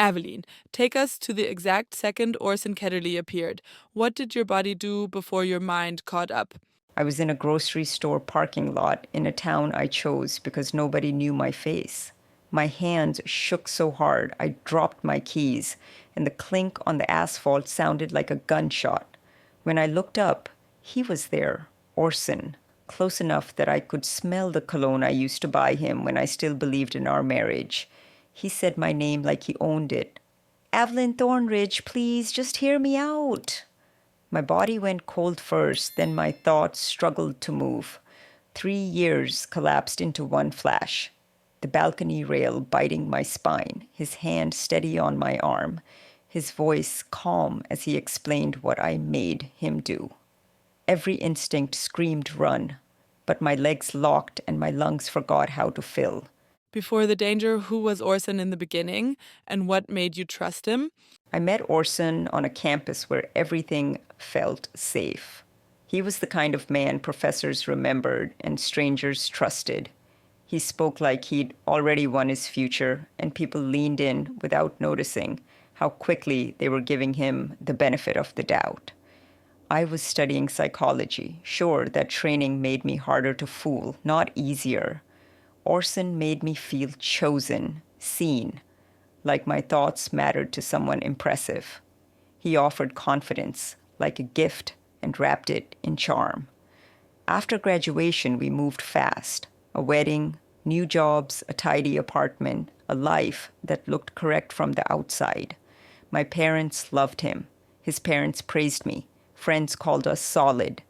Aveline, take us to the exact second Orson Ketterly appeared. What did your body do before your mind caught up? I was in a grocery store parking lot in a town I chose because nobody knew my face. My hands shook so hard I dropped my keys, and the clink on the asphalt sounded like a gunshot. When I looked up, he was there, Orson, close enough that I could smell the cologne I used to buy him when I still believed in our marriage. He said my name like he owned it. "Aveline Thornridge, please, just hear me out." My body went cold first, then my thoughts struggled to move. 3 years collapsed into one flash. The balcony rail biting my spine, his hand steady on my arm, his voice calm as he explained what I made him do. Every instinct screamed run, but my legs locked and my lungs forgot how to fill. Before the danger, who was Orson in the beginning, and what made you trust him? I met Orson on a campus where everything felt safe. He was the kind of man professors remembered and strangers trusted. He spoke like he'd already won his future, and people leaned in without noticing how quickly they were giving him the benefit of the doubt. I was studying psychology. Sure, that training made me harder to fool, not easier. Orson made me feel chosen, seen, like my thoughts mattered to someone impressive. He offered confidence, like a gift, and wrapped it in charm. After graduation, we moved fast. A wedding, new jobs, a tidy apartment, a life that looked correct from the outside. My parents loved him. His parents praised me. Friends called us solid.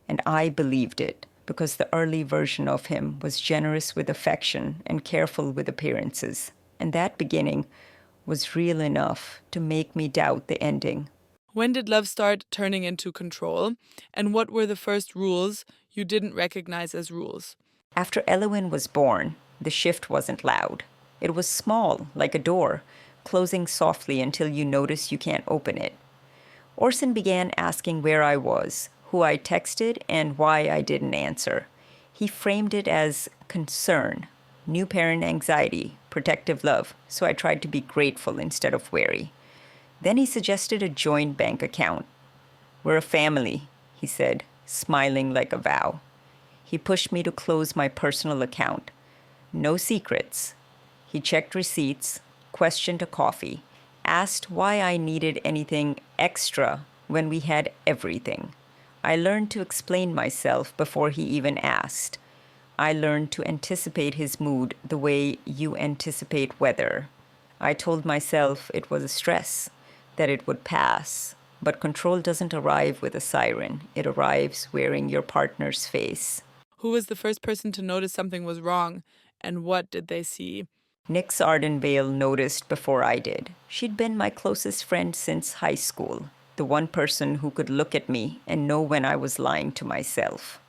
And I believed it, because the early version of him was generous with affection and careful with appearances. And that beginning was real enough to make me doubt the ending. When did love start turning into control? And what were the first rules you didn't recognize as rules? After Elowyn was born, the shift wasn't loud. It was small, like a door, closing softly until you notice you can't open it. Orson began asking where I was, who I texted, and why I didn't answer. He framed it as concern, new parent anxiety, protective love, so I tried to be grateful instead of wary. Then he suggested a joint bank account. "We're a family," he said, smiling like a vow. He pushed me to close my personal account. No secrets. He checked receipts, questioned a coffee, asked why I needed anything extra when we had everything. I learned to explain myself before he even asked. I learned to anticipate his mood the way you anticipate weather. I told myself it was a stress, that it would pass. But control doesn't arrive with a siren. It arrives wearing your partner's face. Who was the first person to notice something was wrong, and what did they see? Nix Ardenvale noticed before I did. She'd been my closest friend since high school, the one person who could look at me and know when I was lying to myself.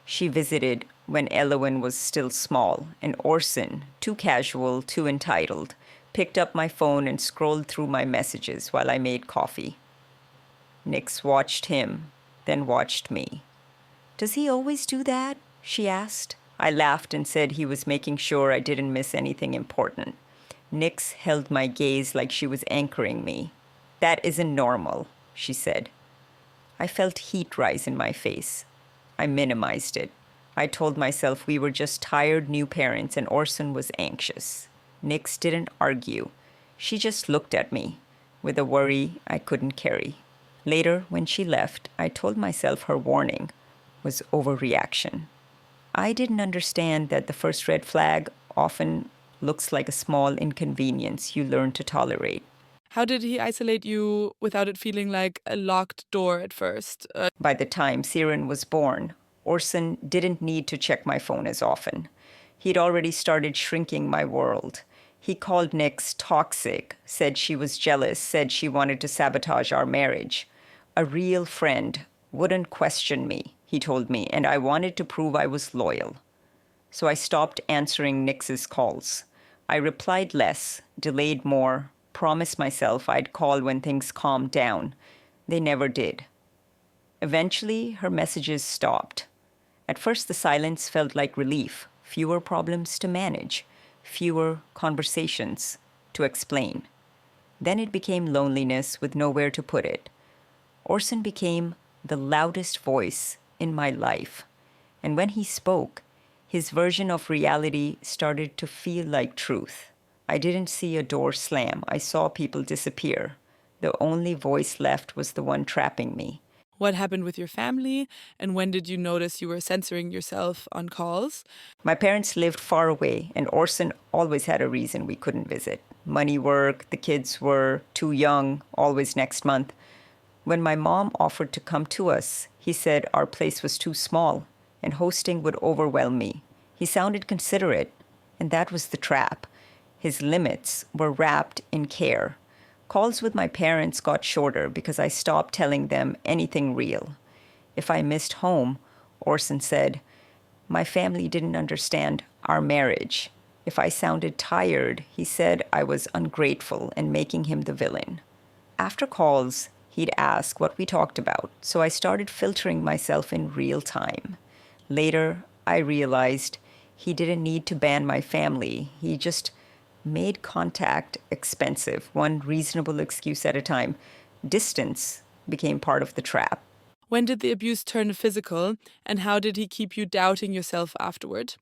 She visited when Elowyn was still small, and Orson, too casual, too entitled, picked up my phone and scrolled through my messages while I made coffee. Nix watched him, then watched me. "Does he always do that?" she asked. I laughed and said he was making sure I didn't miss anything important. Nix held my gaze like she was anchoring me. "That isn't normal," she said. I felt heat rise in my face. I minimized it. I told myself we were just tired new parents and Orson was anxious. Nix didn't argue. She just looked at me with a worry I couldn't carry. Later, when she left, I told myself her warning was overreaction. I didn't understand that the first red flag often looks like a small inconvenience you learn to tolerate. How did he isolate you without it feeling like a locked door at first? By the time Cyran was born, Orson didn't need to check my phone as often. He'd already started shrinking my world. He called Nix toxic, said she was jealous, said she wanted to sabotage our marriage. A real friend wouldn't question me, he told me, and I wanted to prove I was loyal. So I stopped answering Nix's calls. I replied less, delayed more, promised myself I'd call when things calmed down. They never did. Eventually, her messages stopped. At first, the silence felt like relief, fewer problems to manage, fewer conversations to explain. Then it became loneliness with nowhere to put it. Orson became the loudest voice in my life. And when he spoke, his version of reality started to feel like truth. I didn't see a door slam. I saw people disappear. The only voice left was the one trapping me. What happened with your family, and when did you notice you were censoring yourself on calls? My parents lived far away, and Orson always had a reason we couldn't visit. Money, work, the kids were too young, always next month. When my mom offered to come to us, he said our place was too small and hosting would overwhelm me. He sounded considerate, and that was the trap. His limits were wrapped in care. Calls with my parents got shorter because I stopped telling them anything real. If I missed home, Orson said, my family didn't understand our marriage. If I sounded tired, he said I was ungrateful and making him the villain. After calls, he'd ask what we talked about, so I started filtering myself in real time. Later, I realized he didn't need to ban my family. He just made contact expensive, one reasonable excuse at a time. Distance became part of the trap. When did the abuse turn physical, and how did he keep you doubting yourself afterward?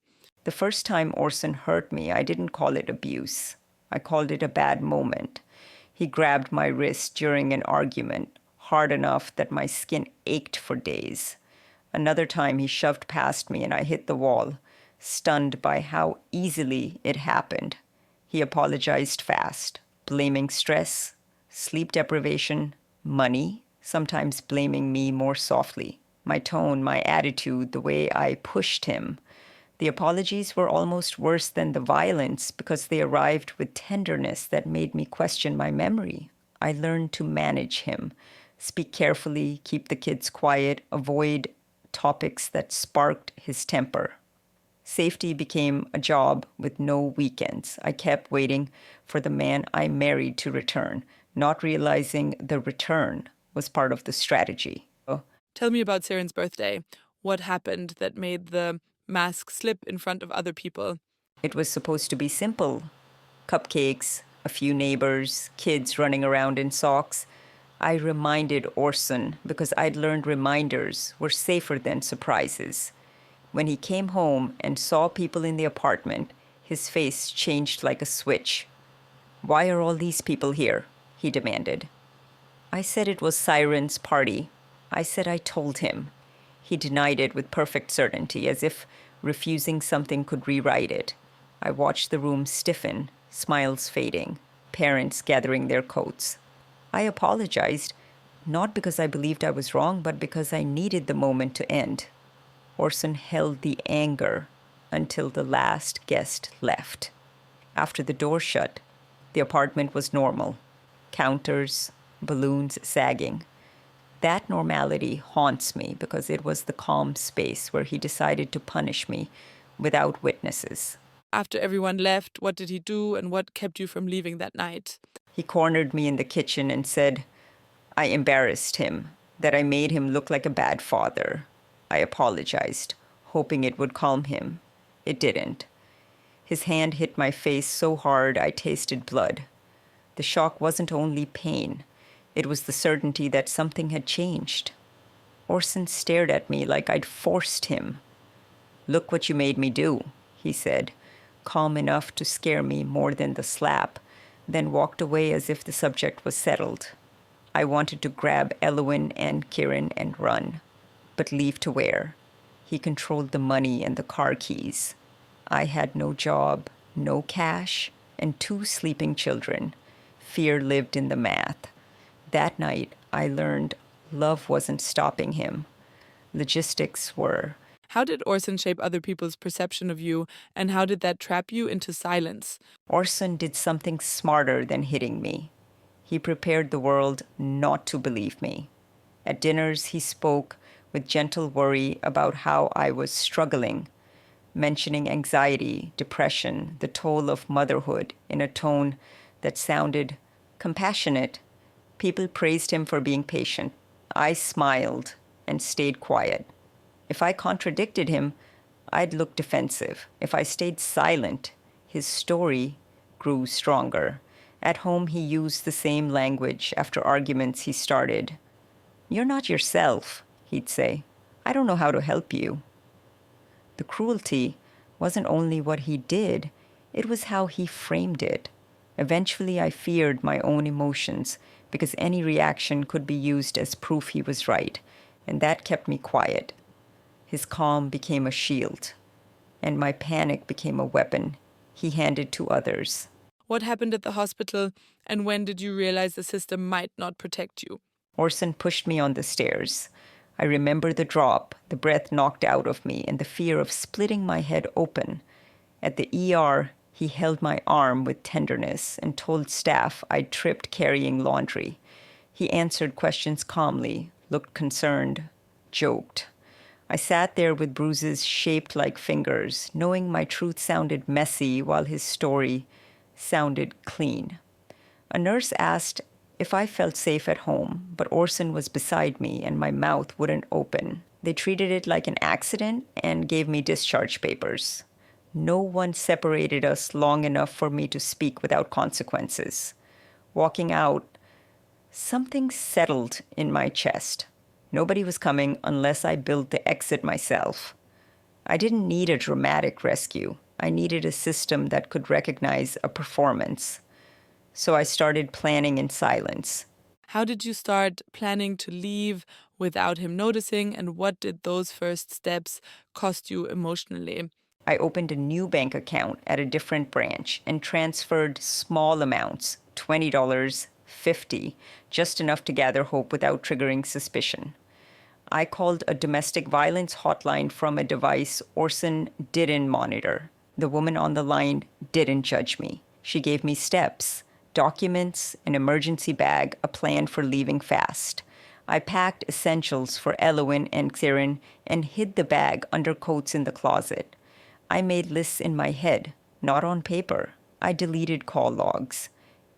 The first time Orson hurt me, I didn't call it abuse. I called it a bad moment. He grabbed my wrist during an argument, hard enough that my skin ached for days. Another time he shoved past me and I hit the wall, stunned by how easily it happened. He apologized fast, blaming stress, sleep deprivation, money, sometimes blaming me more softly. My tone, my attitude, the way I pushed him. The apologies were almost worse than the violence because they arrived with tenderness that made me question my memory. I learned to manage him, speak carefully, keep the kids quiet, avoid topics that sparked his temper. Safety became a job with no weekends. I kept waiting for the man I married to return, not realizing the return was part of the strategy. Tell me about Cyran's birthday. What happened that made the mask slip in front of other people? It was supposed to be simple. Cupcakes, a few neighbors, kids running around in socks. I reminded Orson because I'd learned reminders were safer than surprises. When he came home and saw people in the apartment, his face changed like a switch. Why are all these people here? He demanded. I said it was Cyran's party. I said I told him. He denied it with perfect certainty, as if refusing something could rewrite it. I watched the room stiffen, smiles fading, parents gathering their coats. I apologized, not because I believed I was wrong, but because I needed the moment to end. Orson held the anger until the last guest left. After the door shut, the apartment was normal. Counters, balloons sagging. That normality haunts me because it was the calm space where he decided to punish me without witnesses. After everyone left, what did he do and what kept you from leaving that night? He cornered me in the kitchen and said I embarrassed him, that I made him look like a bad father. I apologized, hoping it would calm him. It didn't. His hand hit my face so hard I tasted blood. The shock wasn't only pain. It was the certainty that something had changed. Orson stared at me like I'd forced him. Look what you made me do, he said, calm enough to scare me more than the slap, then walked away as if the subject was settled. I wanted to grab Elowyn and Cyran and run, but leave to where? He controlled the money and the car keys. I had no job, no cash, and 2 sleeping children. Fear lived in the math. That night, I learned love wasn't stopping him. Logistics were. How did Orson shape other people's perception of you, and how did that trap you into silence? Orson did something smarter than hitting me. He prepared the world not to believe me. At dinners, he spoke with gentle worry about how I was struggling, mentioning anxiety, depression, the toll of motherhood in a tone that sounded compassionate. People praised him for being patient. I smiled and stayed quiet. If I contradicted him, I'd look defensive. If I stayed silent, his story grew stronger. At home, he used the same language after arguments he started. "You're not yourself," he'd say. "I don't know how to help you." The cruelty wasn't only what he did, it was how he framed it. Eventually, I feared my own emotions because any reaction could be used as proof he was right, and that kept me quiet. His calm became a shield, and my panic became a weapon he handed to others. What happened at the hospital, and when did you realize the system might not protect you? Orson pushed me on the stairs. I remember the drop, the breath knocked out of me, and the fear of splitting my head open. At the ER, he held my arm with tenderness and told staff I'd tripped carrying laundry. He answered questions calmly, looked concerned, joked. I sat there with bruises shaped like fingers, knowing my truth sounded messy while his story sounded clean. A nurse asked if I felt safe at home, but Orson was beside me and my mouth wouldn't open. They treated it like an accident and gave me discharge papers. No one separated us long enough for me to speak without consequences. Walking out, something settled in my chest. Nobody was coming unless I built the exit myself. I didn't need a dramatic rescue. I needed a system that could recognize a performance. So I started planning in silence. How did you start planning to leave without him noticing, and what did those first steps cost you emotionally? I opened a new bank account at a different branch and transferred small amounts, $20, $50, just enough to gather hope without triggering suspicion. I called a domestic violence hotline from a device Orson didn't monitor. The woman on the line didn't judge me. She gave me steps, documents, an emergency bag, a plan for leaving fast. I packed essentials for Elowyn and Cyran and hid the bag under coats in the closet. I made lists in my head, not on paper. I deleted call logs.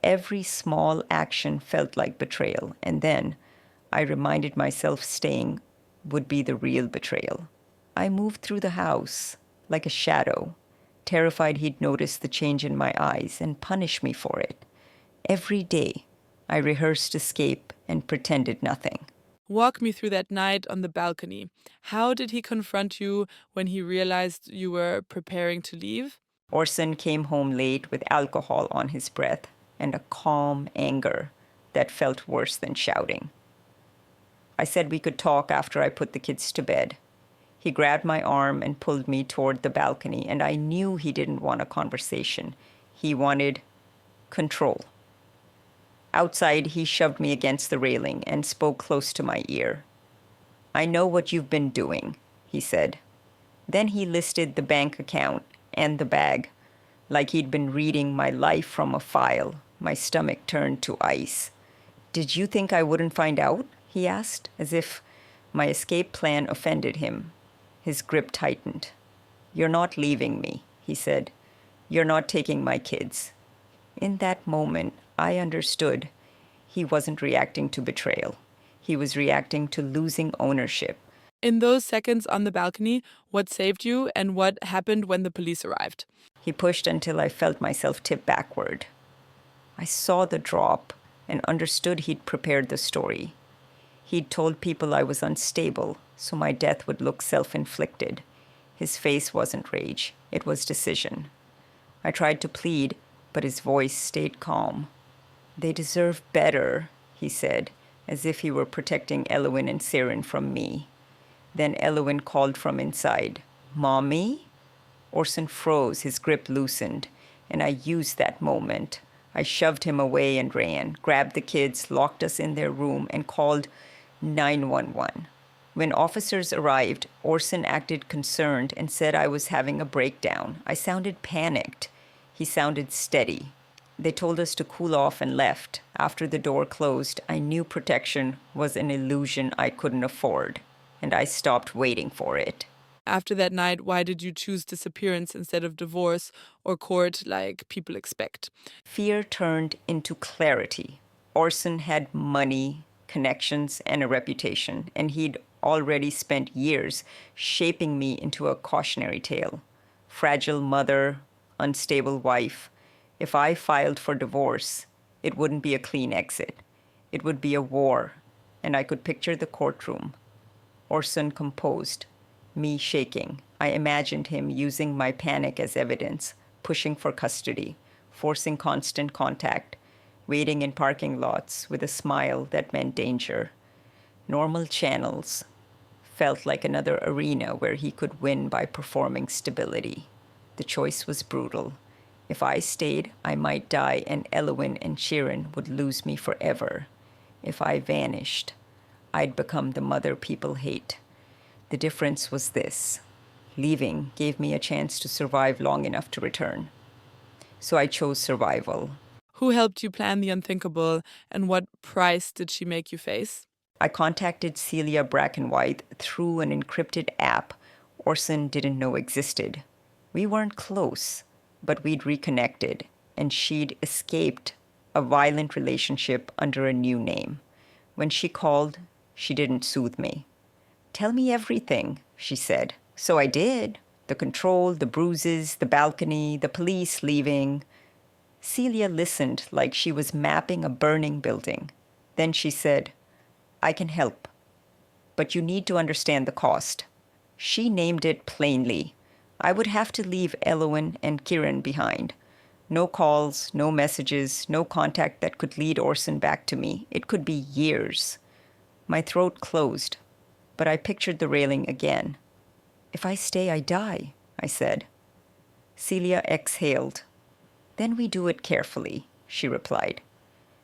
Every small action felt like betrayal, and then I reminded myself staying would be the real betrayal. I moved through the house like a shadow, terrified he'd notice the change in my eyes and punish me for it. Every day, I rehearsed escape and pretended nothing. Walk me through that night on the balcony. How did he confront you when he realized you were preparing to leave? Orson came home late with alcohol on his breath and a calm anger that felt worse than shouting. I said we could talk after I put the kids to bed. He grabbed my arm and pulled me toward the balcony, and I knew he didn't want a conversation. He wanted control. Outside, he shoved me against the railing and spoke close to my ear. "I know what you've been doing," he said. Then he listed the bank account and the bag, like he'd been reading my life from a file. My stomach turned to ice. "Did you think I wouldn't find out?" he asked, as if my escape plan offended him. His grip tightened. "You're not leaving me," he said. "You're not taking my kids." In that moment, I understood he wasn't reacting to betrayal. He was reacting to losing ownership. In those seconds on the balcony, what saved you and what happened when the police arrived? He pushed until I felt myself tip backward. I saw the drop and understood he'd prepared the story. He'd told people I was unstable, so my death would look self-inflicted. His face wasn't rage, it was decision. I tried to plead, but his voice stayed calm. "They deserve better," he said, as if he were protecting Elowyn and Cyran from me. Then Elowyn called from inside, "Mommy?" Orson froze, his grip loosened, and I used that moment. I shoved him away and ran, grabbed the kids, locked us in their room, and called 911. When officers arrived, Orson acted concerned and said I was having a breakdown. I sounded panicked. He sounded steady. They told us to cool off and left. After the door closed, I knew protection was an illusion I couldn't afford, and I stopped waiting for it. After that night, why did you choose disappearance instead of divorce or court like people expect? Fear turned into clarity. Orson had money, connections, and a reputation, and he'd already spent years shaping me into a cautionary tale. Fragile mother, unstable wife. If I filed for divorce, It wouldn't be a clean exit. It would be a war, and I could picture the courtroom. Orson composed, me shaking. I imagined him using my panic as evidence, pushing for custody, forcing constant contact, waiting in parking lots with a smile that meant danger. Normal channels felt like another arena where he could win by performing stability. The choice was brutal. If I stayed, I might die, and Elowyn and Cyran would lose me forever. If I vanished, I'd become the mother people hate. The difference was this: leaving gave me a chance to survive long enough to return. So I chose survival. Who helped you plan the unthinkable, and what price did she make you face? I contacted Celia Brackenwhite through an encrypted app Orson didn't know existed. We weren't close, but we'd reconnected, and she'd escaped a violent relationship under a new name. When she called, she didn't soothe me. "Tell me everything," she said. So I did. The control, the bruises, the balcony, the police leaving. Celia listened like she was mapping a burning building. Then she said, "I can help, but you need to understand the cost." She named it plainly. I would have to leave Elowyn and Cyran behind. No calls, no messages, no contact that could lead Orson back to me. It could be years. My throat closed, but I pictured the railing again. "If I stay, I die," I said. Celia exhaled. "Then we do it carefully," she replied.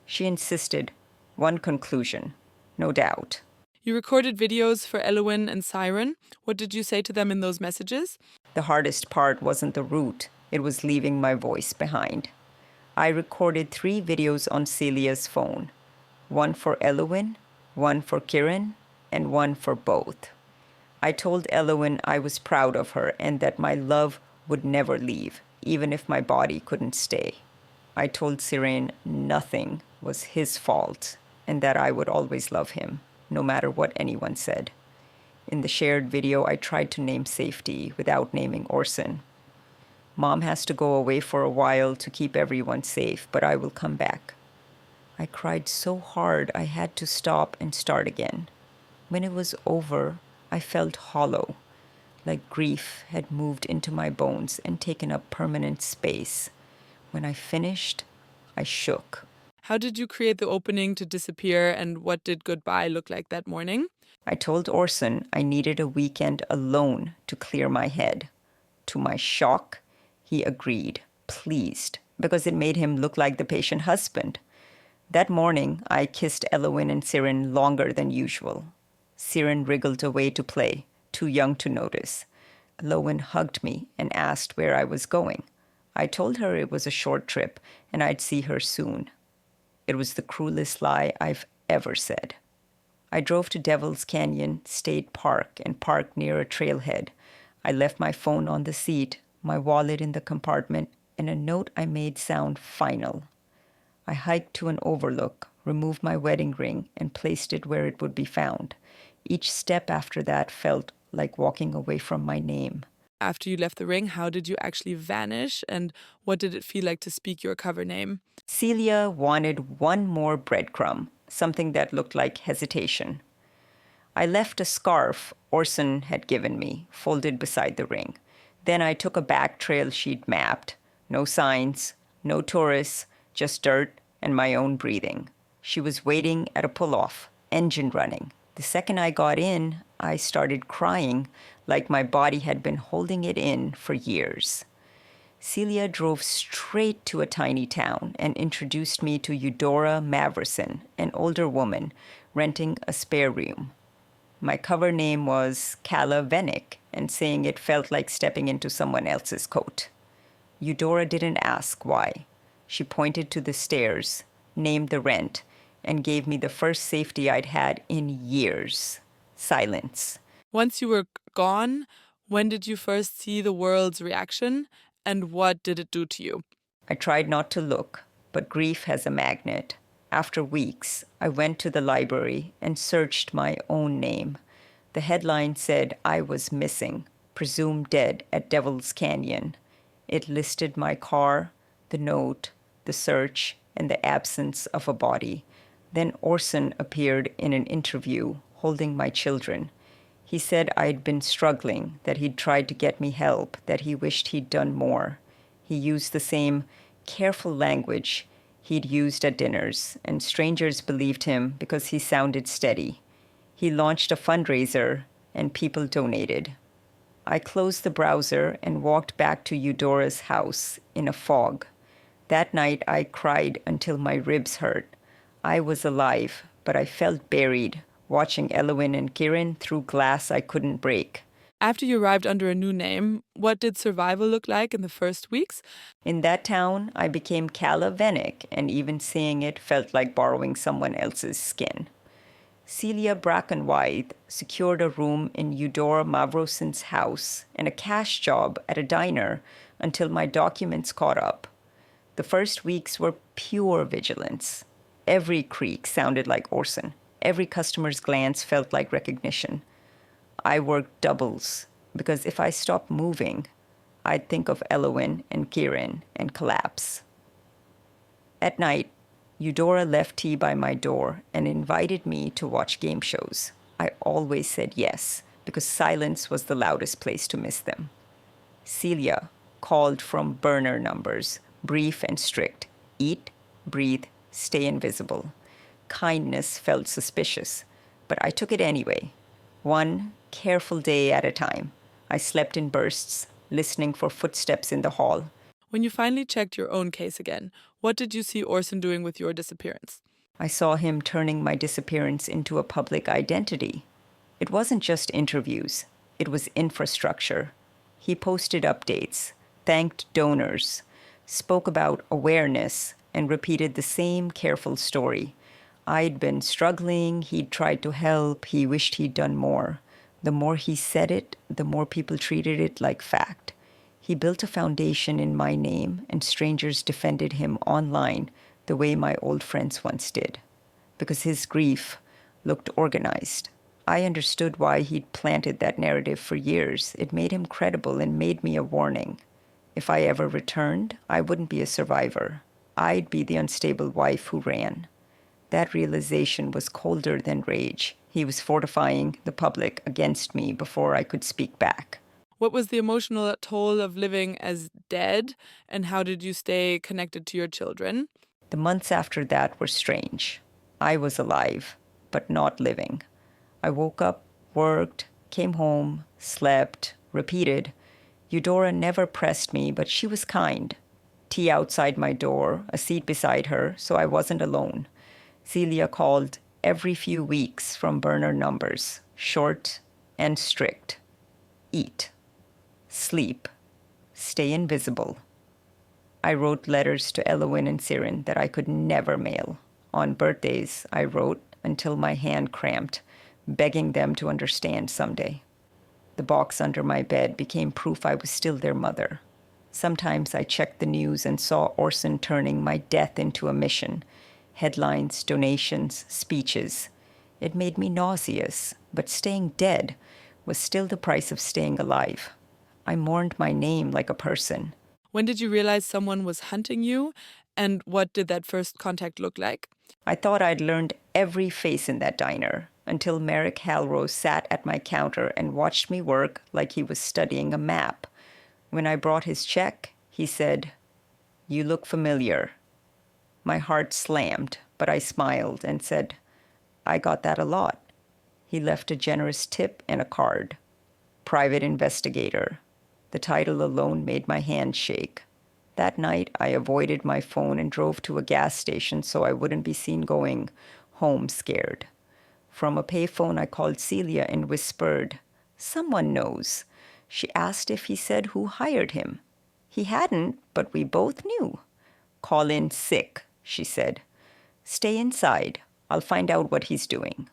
She insisted. One conclusion. No doubt. You recorded videos for Elowyn and Cyran. What did you say to them in those messages? The hardest part wasn't the route. It was leaving my voice behind. I recorded 3 videos on Celia's phone. One for Elowyn, one for Cyran, and one for both. I told Elowyn I was proud of her and that my love would never leave, even if my body couldn't stay. I told Cyran nothing was his fault and that I would always love him, no matter what anyone said. In the shared video, I tried to name safety without naming Orson. "Mom has to go away for a while to keep everyone safe, but I will come back." I cried so hard I had to stop and start again. When it was over, I felt hollow, like grief had moved into my bones and taken up permanent space. When I finished, I shook. How did you create the opening to disappear, and what did goodbye look like that morning? I told Orson I needed a weekend alone to clear my head. To my shock, he agreed, pleased, because it made him look like the patient husband. That morning, I kissed Elowyn and Cyran longer than usual. Cyran wriggled away to play, too young to notice. Elowyn hugged me and asked where I was going. I told her it was a short trip and I'd see her soon. It was the cruelest lie I've ever said. I drove to Devil's Canyon State Park and parked near a trailhead. I left my phone on the seat, my wallet in the compartment, and a note I made sound final. I hiked to an overlook, removed my wedding ring, and placed it where it would be found. Each step after that felt like walking away from my name. After you left the ring, how did you actually vanish, and what did it feel like to speak your cover name? Celia wanted one more breadcrumb, something that looked like hesitation. I left a scarf Orson had given me, folded beside the ring. Then I took a back trail she'd mapped. No signs, no tourists, just dirt and my own breathing. She was waiting at a pull-off, engine running. The second I got in, I started crying like my body had been holding it in for years. Celia drove straight to a tiny town and introduced me to Eudora Maverson, an older woman renting a spare room. My cover name was Calla Vennick, and saying it felt like stepping into someone else's coat. Eudora didn't ask why. She pointed to the stairs, named the rent, and gave me the first safety I'd had in years. Silence. Once you were gone, when did you first see the world's reaction, and what did it do to you? I tried not to look, but grief has a magnet. After weeks, I went to the library and searched my own name. The headline said I was missing, presumed dead at Devil's Canyon. It listed my car, the note, the search, and the absence of a body. Then Orson appeared in an interview holding my children. He said I'd been struggling, that he'd tried to get me help, that he wished he'd done more. He used the same careful language he'd used at dinners, and strangers believed him because he sounded steady. He launched a fundraiser, and people donated. I closed the browser and walked back to Eudora's house in a fog. That night I cried until my ribs hurt. I was alive, but I felt buried, watching Elowyn and Cyran through glass I couldn't break. After you arrived under a new name, what did survival look like in the first weeks? In that town, I became Calla Vennick, and even saying it felt like borrowing someone else's skin. Celia Brackenwythe secured a room in Eudora Mavroson's house and a cash job at a diner until my documents caught up. The first weeks were pure vigilance. Every creak sounded like Orson. Every customer's glance felt like recognition. I worked doubles because if I stopped moving, I'd think of Elowyn and Cyran and collapse. At night, Eudora left tea by my door and invited me to watch game shows. I always said yes, because silence was the loudest place to miss them. Celia called from burner numbers, brief and strict. Eat, breathe, stay invisible. Kindness felt suspicious, but I took it anyway. One careful day at a time. I slept in bursts, listening for footsteps in the hall. When you finally checked your own case again, what did you see Orson doing with your disappearance? I saw him turning my disappearance into a public identity. It wasn't just interviews, it was infrastructure. He posted updates, thanked donors, spoke about awareness, and repeated the same careful story. I'd been struggling, he'd tried to help, he wished he'd done more. The more he said it, the more people treated it like fact. He built a foundation in my name, and strangers defended him online the way my old friends once did, because his grief looked organized. I understood why he'd planted that narrative for years. It made him credible and made me a warning. If I ever returned, I wouldn't be a survivor. I'd be the unstable wife who ran. That realization was colder than rage. He was fortifying the public against me before I could speak back. What was the emotional toll of living as dead, and how did you stay connected to your children? The months after that were strange. I was alive, but not living. I woke up, worked, came home, slept, repeated. Eudora never pressed me, but she was kind. Tea outside my door, a seat beside her, so I wasn't alone. Celia called every few weeks from burner numbers, short and strict. Eat. Sleep. Stay invisible. I wrote letters to Elowyn and Cyran that I could never mail. On birthdays, I wrote until my hand cramped, begging them to understand someday. The box under my bed became proof I was still their mother. Sometimes I checked the news and saw Orson turning my death into a mission. Headlines, donations, speeches. It made me nauseous, but staying dead was still the price of staying alive. I mourned my name like a person. When did you realize someone was hunting you, and what did that first contact look like? I thought I'd learned every face in that diner until Merrick Halrose sat at my counter and watched me work like he was studying a map. When I brought his check, he said, "You look familiar." My heart slammed, but I smiled and said, "I got that a lot." He left a generous tip and a card. Private investigator. The title alone made my hand shake. That night, I avoided my phone and drove to a gas station so I wouldn't be seen going home scared. From a payphone, I called Celia and whispered, "Someone knows." She asked if he said who hired him. He hadn't, but we both knew. "Call in sick," she said. "Stay inside. I'll find out what he's doing."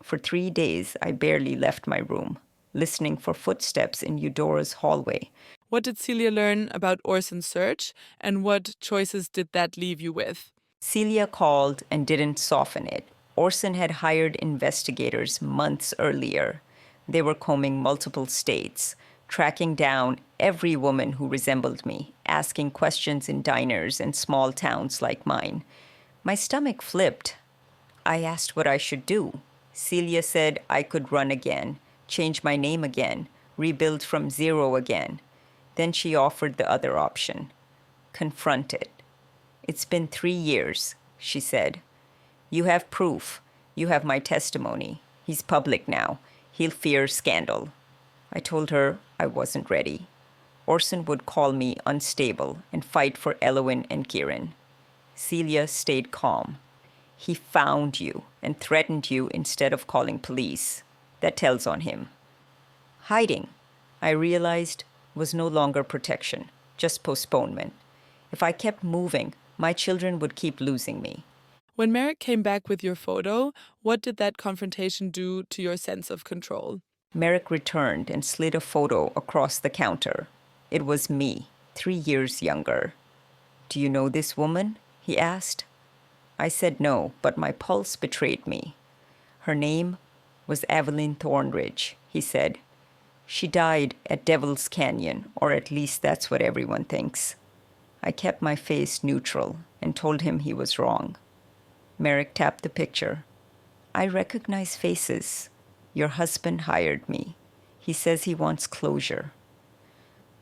For 3 days, I barely left my room, listening for footsteps in Eudora's hallway. What did Celia learn about Orson's search, and what choices did that leave you with? Celia called and didn't soften it. Orson had hired investigators months earlier. They were combing multiple states, tracking down every woman who resembled me, asking questions in diners in small towns like mine. My stomach flipped. I asked what I should do. Celia said I could run again, change my name again, rebuild from zero again. Then she offered the other option: confront it. It's been 3 years, she said. You have proof. You have my testimony. He's public now. He'll fear scandal. I told her I wasn't ready. Orson would call me unstable and fight for Elowyn and Cyran. Celia stayed calm. He found you and threatened you instead of calling police. That tells on him. Hiding, I realized, was no longer protection, just postponement. If I kept moving, my children would keep losing me. When Merrick came back with your photo, what did that confrontation do to your sense of control? Merrick returned and slid a photo across the counter. It was me, 3 years younger. Do you know this woman? He asked. I said no, but my pulse betrayed me. Her name was Aveline Thornridge, he said. She died at Devil's Canyon, or at least that's what everyone thinks. I kept my face neutral and told him he was wrong. Merrick tapped the picture. I recognize faces. Your husband hired me. He says he wants closure.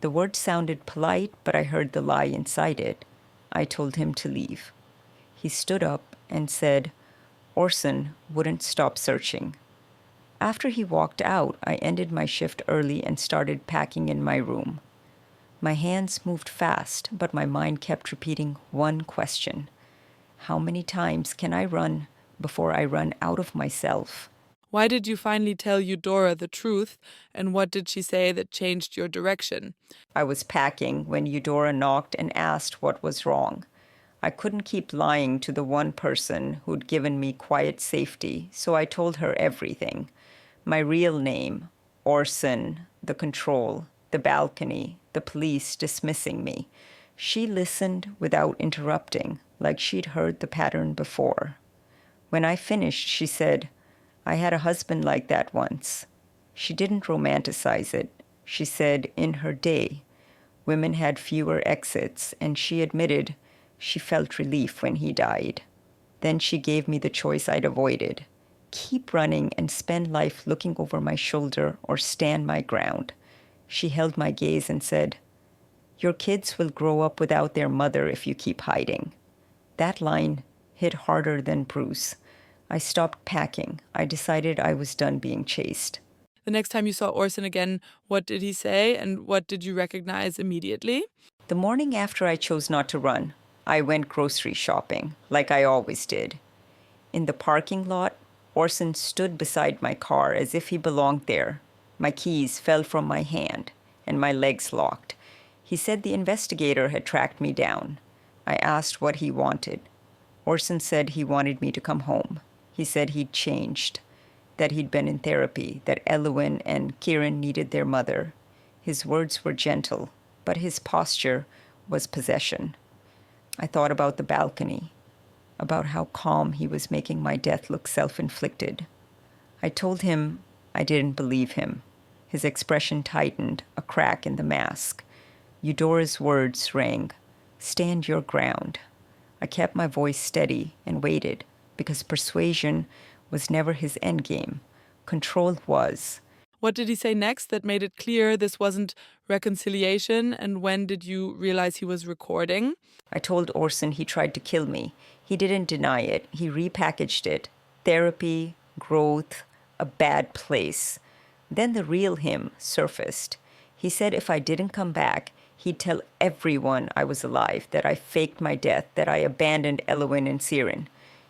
The word sounded polite, but I heard the lie inside it. I told him to leave. He stood up and said Orson wouldn't stop searching. After he walked out, I ended my shift early and started packing in my room. My hands moved fast, but my mind kept repeating one question. How many times can I run before I run out of myself? Why did you finally tell Eudora the truth, and what did she say that changed your direction? I was packing when Eudora knocked and asked what was wrong. I couldn't keep lying to the one person who'd given me quiet safety, so I told her everything. My real name, Orson, the control, the balcony, the police dismissing me. She listened without interrupting, like she'd heard the pattern before. When I finished, she said, I had a husband like that once. She didn't romanticize it. She said in her day, women had fewer exits, and she admitted she felt relief when he died. Then she gave me the choice I'd avoided. Keep running and spend life looking over my shoulder or stand my ground. She held my gaze and said, your kids will grow up without their mother if you keep hiding. That line hit harder than Bruce. I stopped packing. I decided I was done being chased. The next time you saw Orson again, what did he say, and what did you recognize immediately? The morning after I chose not to run, I went grocery shopping, like I always did. In the parking lot, Orson stood beside my car as if he belonged there. My keys fell from my hand, and my legs locked. He said the investigator had tracked me down. I asked what he wanted. Orson said he wanted me to come home. He said he'd changed, that he'd been in therapy, that Elowyn and Cyran needed their mother. His words were gentle, but his posture was possession. I thought about the balcony, about how calm he was making my death look self-inflicted. I told him I didn't believe him. His expression tightened, a crack in the mask. Eudora's words rang, stand your ground. I kept my voice steady and waited, because persuasion was never his endgame. Control was. What did he say next that made it clear this wasn't reconciliation, and when did you realize he was recording? I told Orson he tried to kill me. He didn't deny it. He repackaged it. Therapy, growth, a bad place. Then the real him surfaced. He said if I didn't come back, he'd tell everyone I was alive, that I faked my death, that I abandoned Elowyn and Cyran.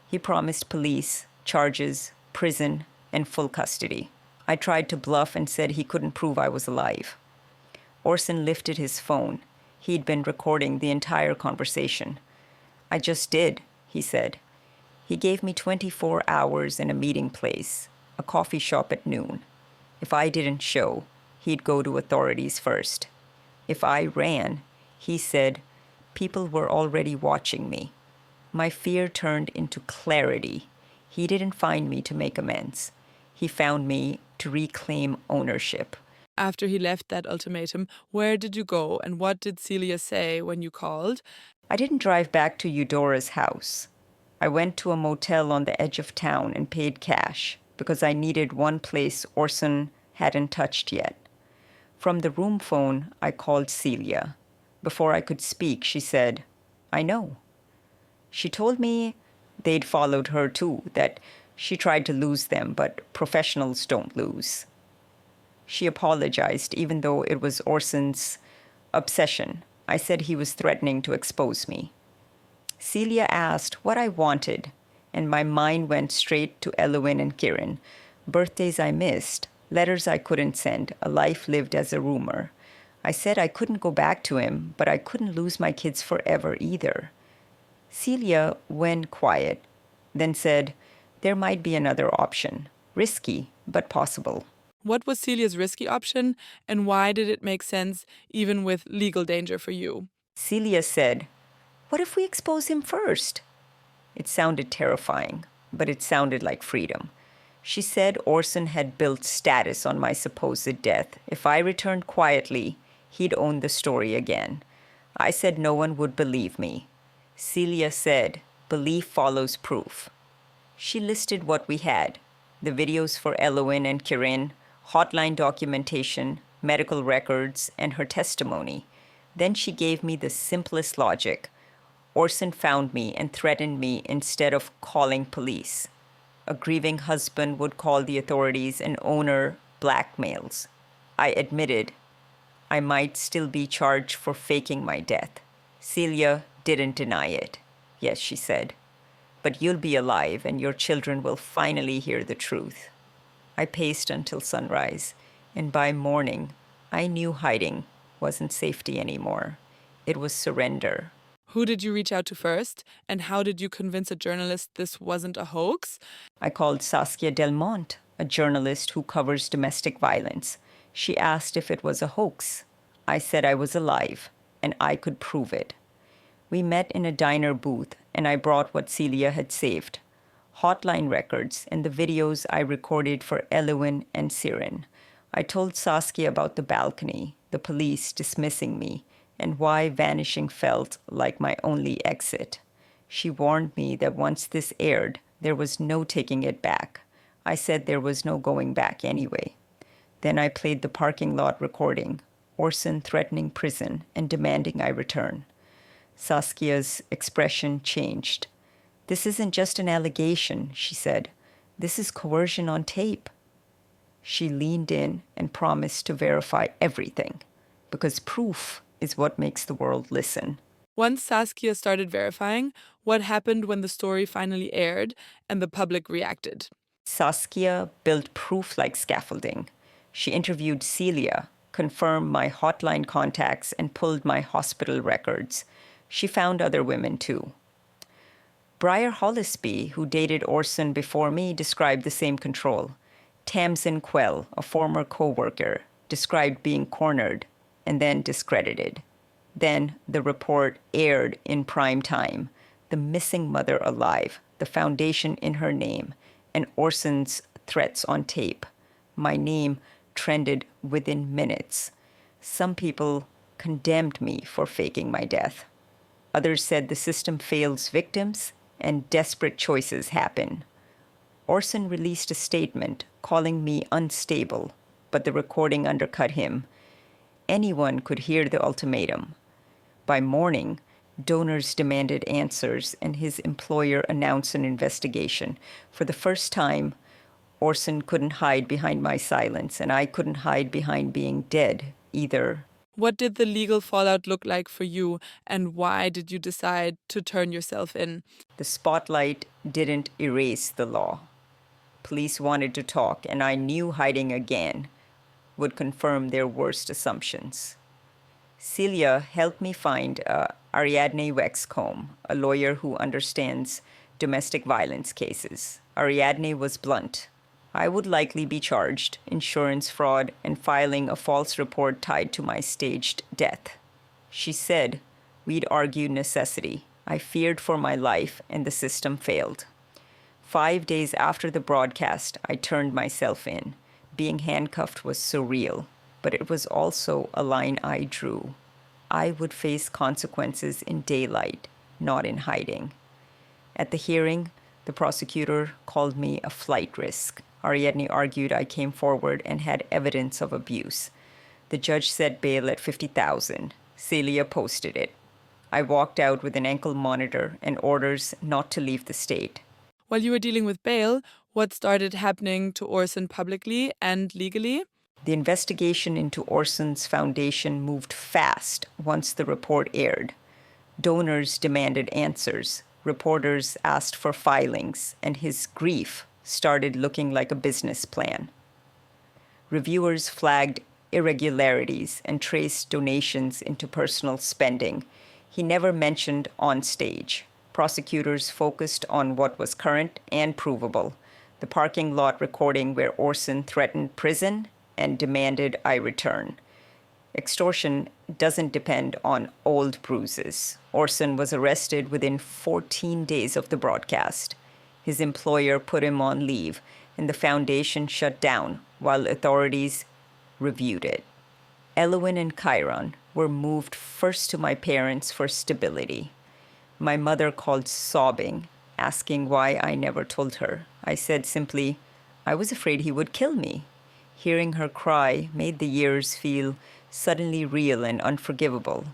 He promised police, charges, prison, and full custody. I tried to bluff and said he couldn't prove I was alive. Orson lifted his phone. He'd been recording the entire conversation. I just did, he said. He gave me 24 hours in a meeting place, a coffee shop at noon. If I didn't show, he'd go to authorities first. If I ran, he said, people were already watching me. My fear turned into clarity. He didn't find me to make amends. He found me to reclaim ownership. After he left that ultimatum, where did you go and what did Celia say when you called? I didn't drive back to Eudora's house. I went to a motel on the edge of town and paid cash because I needed one place Orson hadn't touched yet. From the room phone, I called Celia. Before I could speak, she said, "I know." She told me they'd followed her too, that she tried to lose them, but professionals don't lose. She apologized, even though it was Orson's obsession. I said he was threatening to expose me. Celia asked what I wanted, and my mind went straight to Elowyn and Cyran. Birthdays I missed, letters I couldn't send, a life lived as a rumor. I said I couldn't go back to him, but I couldn't lose my kids forever either. Celia went quiet, then said there might be another option. Risky, but possible. What was Celia's risky option, and why did it make sense, even with legal danger for you? Celia said, "What if we expose him first?" It sounded terrifying, but it sounded like freedom. She said Orson had built status on my supposed death. If I returned quietly, he'd own the story again. I said no one would believe me. Celia said, "Belief follows proof." She listed what we had: the videos for Elowyn and Cyran, hotline documentation, medical records, and her testimony. Then she gave me the simplest logic. Orson found me and threatened me instead of calling police. A grieving husband would call the authorities, and owner blackmails. I admitted I might still be charged for faking my death. Celia didn't deny it. "Yes," she said, "but you'll be alive and your children will finally hear the truth." I paced until sunrise, and by morning, I knew hiding wasn't safety anymore. It was surrender. Who did you reach out to first, and how did you convince a journalist this wasn't a hoax? I called Saskia Delmont, a journalist who covers domestic violence. She asked if it was a hoax. I said I was alive, and I could prove it. We met in a diner booth, and I brought what Celia had saved: hotline records and the videos I recorded for Elowyn and Cyran. I told Saskia about the balcony, the police dismissing me, and why vanishing felt like my only exit. She warned me that once this aired, there was no taking it back. I said there was no going back anyway. Then I played the parking lot recording, Orson threatening prison and demanding I return. Saskia's expression changed. "This isn't just an allegation," she said. "This is coercion on tape." She leaned in and promised to verify everything, because proof is what makes the world listen. Once Saskia started verifying, what happened when the story finally aired and the public reacted? Saskia built proof like scaffolding. She interviewed Celia, confirmed my hotline contacts, and pulled my hospital records. She found other women too. Briar Hollisby, who dated Orson before me, described the same control. Tamsin Quell, a former co-worker, described being cornered and then discredited. Then the report aired in prime time. The missing mother alive, the foundation in her name, and Orson's threats on tape. My name trended within minutes. Some people condemned me for faking my death. Others said the system fails victims and desperate choices happen. Orson released a statement calling me unstable, but the recording undercut him. Anyone could hear the ultimatum. By morning, donors demanded answers, and his employer announced an investigation. For the first time, Orson couldn't hide behind my silence, and I couldn't hide behind being dead either. What did the legal fallout look like for you, and why did you decide to turn yourself in? The spotlight didn't erase the law. Police wanted to talk, and I knew hiding again would confirm their worst assumptions. Celia helped me find Ariadne Wexcombe, a lawyer who understands domestic violence cases. Ariadne was blunt. I would likely be charged, insurance fraud, and filing a false report tied to my staged death. She said we'd argue necessity. I feared for my life, and the system failed. 5 days after the broadcast, I turned myself in. Being handcuffed was surreal. but it was also a line I drew. I would face consequences in daylight, not in hiding. At the hearing, the prosecutor called me a flight risk. Ariadne argued I came forward and had evidence of abuse. The judge set bail at $50,000. Celia posted it. I walked out with an ankle monitor and orders not to leave the state. While you were dealing with bail, what started happening to Orson publicly and legally? The investigation into Orson's foundation moved fast once the report aired. Donors demanded answers. Reporters asked for filings, and his grief started looking like a business plan. Reviewers flagged irregularities and traced donations into personal spending. He never mentioned on stage. Prosecutors focused on what was current and provable. The parking lot recording where Orson threatened prison and demanded I return. Extortion doesn't depend on old bruises. Orson was arrested within 14 days of the broadcast. His employer put him on leave, and the foundation shut down while authorities reviewed it. Elowyn and Cyran were moved first to my parents for stability. My mother called sobbing, asking why I never told her. I said simply, I was afraid he would kill me. Hearing her cry made the years feel suddenly real and unforgivable.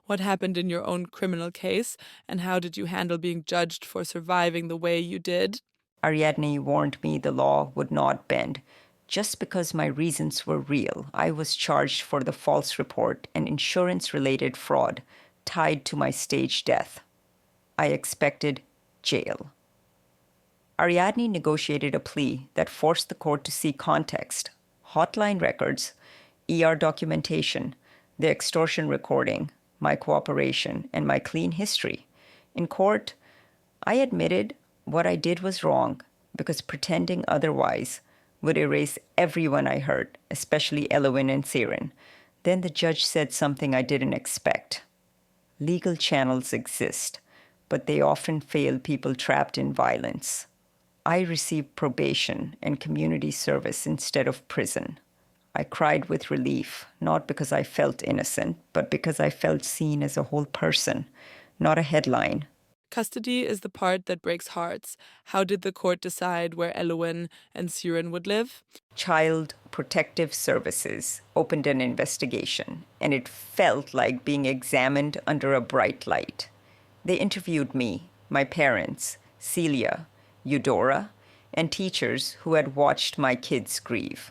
What happened in your own criminal case, and how did you handle being judged for surviving the way you did? Ariadne warned me the law would not bend. Just because my reasons were real, I was charged for the false report and insurance-related fraud tied to my staged death. I expected jail. Ariadne negotiated a plea that forced the court to see context, hotline records, ER documentation, the extortion recording, my cooperation, and my clean history. In court, I admitted what I did was wrong because pretending otherwise would erase everyone I hurt, especially Elowyn and Cyran. Then the judge said something I didn't expect. Legal channels exist, but they often fail people trapped in violence. I received probation and community service instead of prison. I cried with relief, not because I felt innocent, but because I felt seen as a whole person, not a headline. Custody is the part that breaks hearts. How did the court decide where Elowyn and Cyran would live? Child Protective Services opened an investigation, and it felt like being examined under a bright light. They interviewed me, my parents, Celia, Eudora, and teachers who had watched my kids grieve.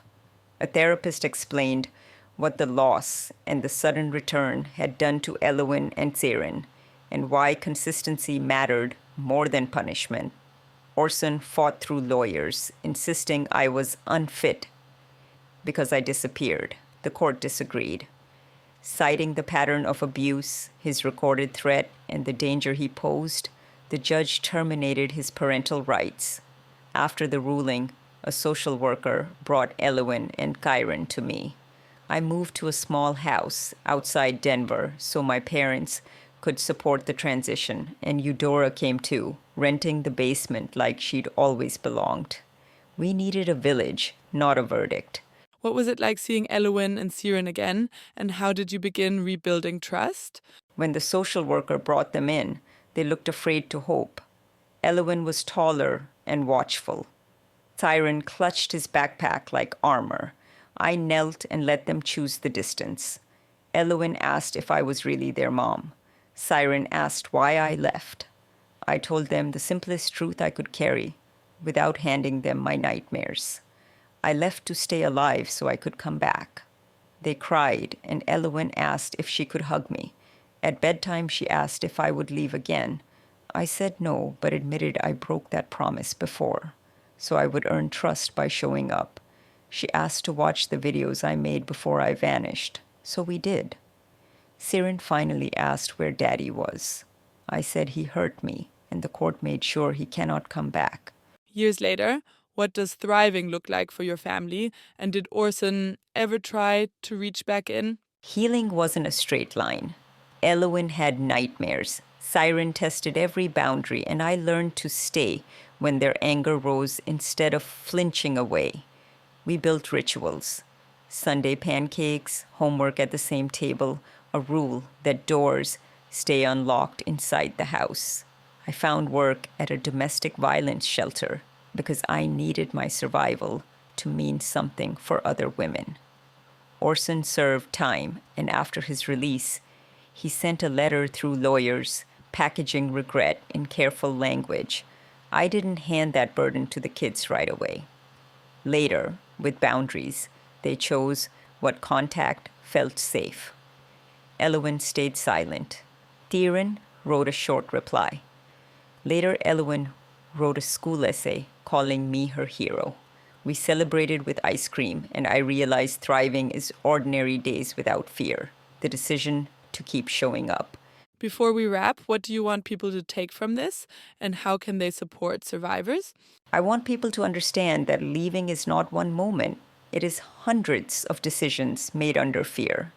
A therapist explained what the loss and the sudden return had done to Elowyn and Cyran, and why consistency mattered more than punishment. Orson fought through lawyers, insisting I was unfit because I disappeared. The court disagreed. Citing the pattern of abuse, his recorded threat, and the danger he posed, the judge terminated his parental rights. After the ruling, a social worker brought Elowyn and Cyran to me. I moved to a small house outside Denver so my parents could support the transition, and Eudora came too, renting the basement like she'd always belonged. We needed a village, not a verdict. What was it like seeing Elowyn and Cyran again, and how did you begin rebuilding trust? When the social worker brought them in, they looked afraid to hope. Elowyn was taller and watchful. Cyran clutched his backpack like armor. I knelt and let them choose the distance. Elowyn asked if I was really their mom. Cyran asked why I left. I told them the simplest truth I could carry, without handing them my nightmares. I left to stay alive so I could come back. They cried, and Elowyn asked if she could hug me. At bedtime, she asked if I would leave again. I said no, but admitted I broke that promise before, so I would earn trust by showing up. She asked to watch the videos I made before I vanished, so we did. Cyran finally asked where Daddy was. I said he hurt me, and the court made sure he cannot come back. Years later, what does thriving look like for your family? And did Orson ever try to reach back in? Healing wasn't a straight line. Elowyn had nightmares. Cyran tested every boundary, and I learned to stay when their anger rose instead of flinching away. We built rituals. Sunday pancakes, homework at the same table, a rule that doors stay unlocked inside the house. I found work at a domestic violence shelter because I needed my survival to mean something for other women. Orson served time, and after his release, he sent a letter through lawyers, packaging regret in careful language. I didn't hand that burden to the kids right away. Later, with boundaries, they chose what contact felt safe. Elowyn stayed silent. Cyran wrote a short reply. Later, Elowyn wrote a school essay calling me her hero. We celebrated with ice cream, and I realized thriving is ordinary days without fear, the decision to keep showing up. Before we wrap, what do you want people to take from this, and how can they support survivors? I want people to understand that leaving is not one moment, it is hundreds of decisions made under fear.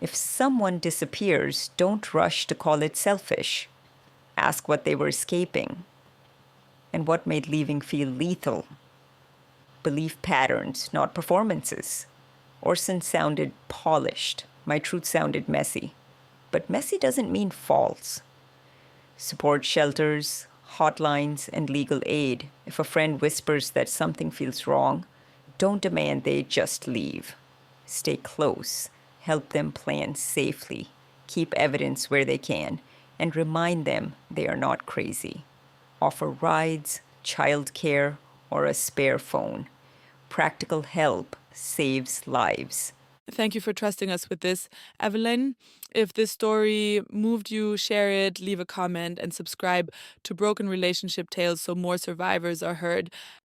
If someone disappears, don't rush to call it selfish. Ask what they were escaping and what made leaving feel lethal. Belief patterns, not performances. Orson sounded polished. My truth sounded messy. But messy doesn't mean false. Support shelters, hotlines, and legal aid. If a friend whispers that something feels wrong, don't demand they just leave. Stay close. Help them plan safely. Keep evidence where they can, and remind them they are not crazy. Offer rides, childcare, or a spare phone. Practical help saves lives. Thank you for trusting us with this, Aveline. If this story moved you, share it, leave a comment, and subscribe to Broken Relationship Tales so more survivors are heard.